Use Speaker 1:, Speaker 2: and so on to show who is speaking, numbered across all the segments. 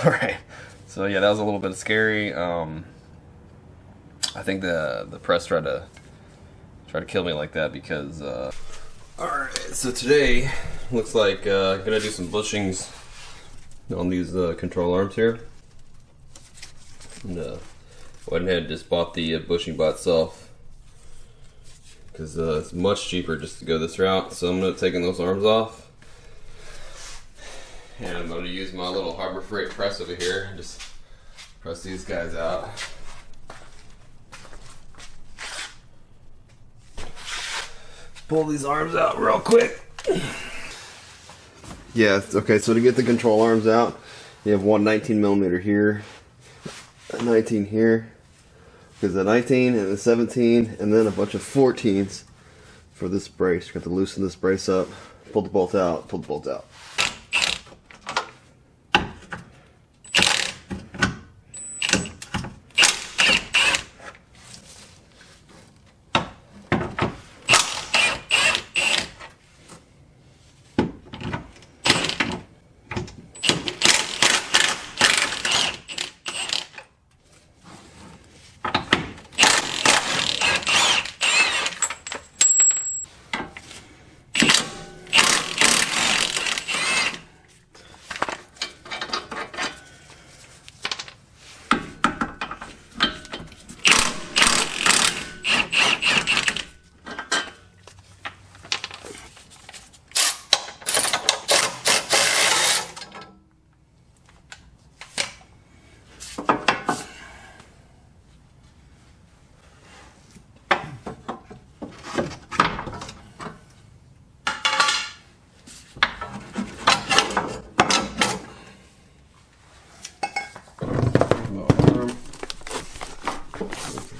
Speaker 1: Alright, so yeah, that was a little bit scary. I think the press tried to kill me like that because alright, so today looks like I'm gonna do some bushings on these control arms here. And went ahead and just bought the bushing by itself because it's much cheaper just to go this route. So I'm gonna taking those arms off. And I'm going to use my little Harbor Freight press over here and just press these guys out. Pull these arms out real quick. Yeah, okay, so to get the control arms out, you have one 19mm here, a 19 here, there's a 19 and a 17, and then a bunch of 14s for this brace. You have to loosen this brace up, pull the bolt out, pull the bolt out.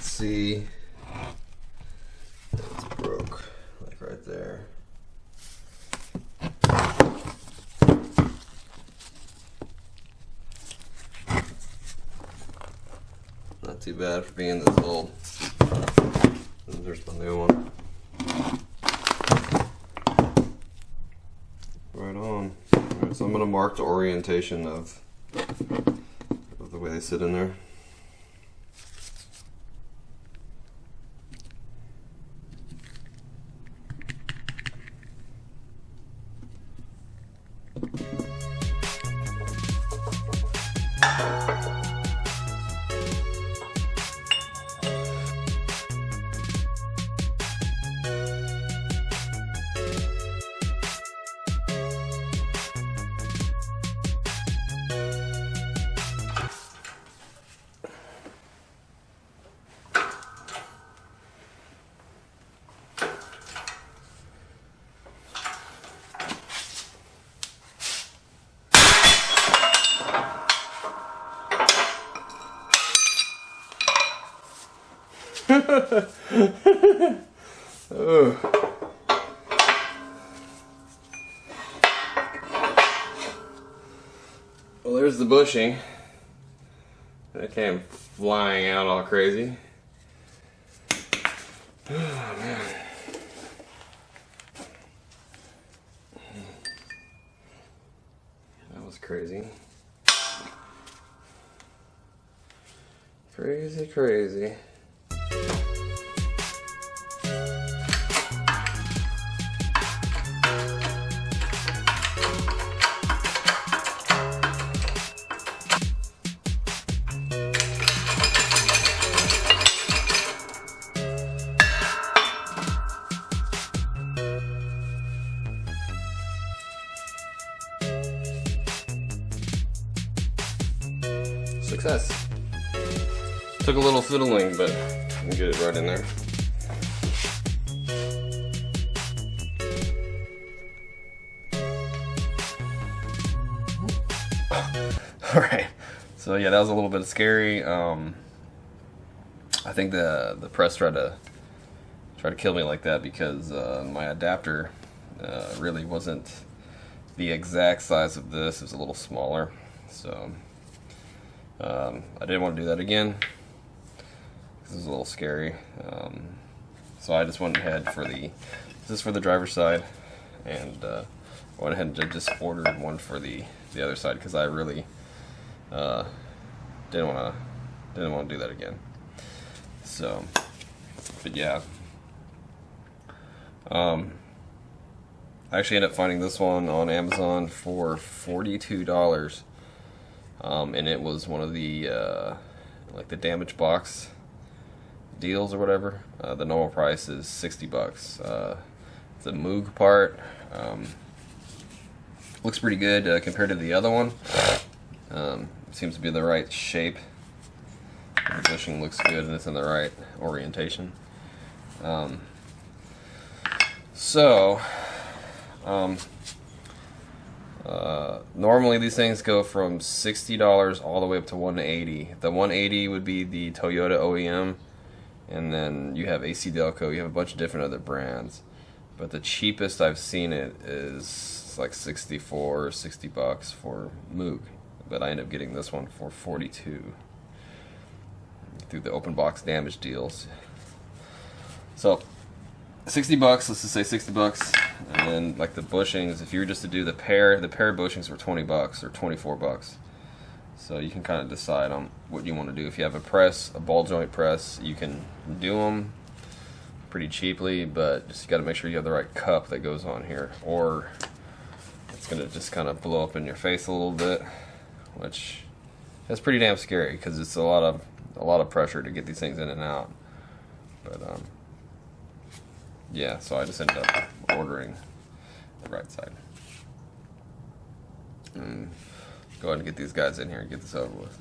Speaker 1: See, it's broke, like right there. Not too bad for being this old. And there's my new one. Right on. Alright, so I'm going to mark the orientation of the way they sit in there. Well, there's the bushing. That came flying out all crazy. Oh, man. That was crazy. Crazy, crazy. Success. Took a little fiddling, but I can get it right in there. Alright, so yeah, that was a little bit scary. I think the press tried to kill me like that because my adapter really wasn't the exact size of this. It was a little smaller, so I didn't want to do that again. This is a little scary. So I just went ahead for this is for the driver's side, and went ahead and just ordered one for the other side because I really didn't want to do that again. So, but yeah. I actually ended up finding this one on Amazon for $42, and it was one of the like the damage box deals or whatever. The normal price is $60. The Moog part looks pretty good compared to the other one. Seems to be the right shape. The bushing looks good and it's in the right orientation. Normally these things go from $60 all the way up to $180. The $180 would be the Toyota OEM, and then you have AC Delco. You have a bunch of different other brands, but the cheapest I've seen it is like $64 or $60 for Moog. But I ended up getting this one for $42 through the open box damage deals. So $60, let's just say $60, and then like the bushings, if you were just to do the pair bushings were $20 or $24. So you can kind of decide on what you want to do. If you have a press, a ball joint press, you can do them pretty cheaply, but just got to make sure you have the right cup that goes on here, or it's gonna just kind of blow up in your face a little bit, which is pretty damn scary because it's a lot of pressure to get these things in and out. But yeah, so I just ended up ordering the right side. And go ahead and get these guys in here and get this over with.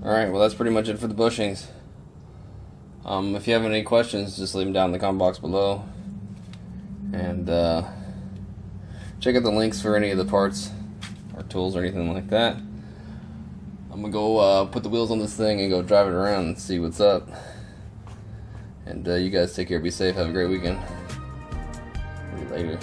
Speaker 1: Alright, well that's pretty much it for the bushings. If you have any questions, just leave them down in the comment box below. And check out the links for any of the parts or tools or anything like that. I'm going to go put the wheels on this thing and go drive it around and see what's up. And you guys take care, be safe, have a great weekend. See you later.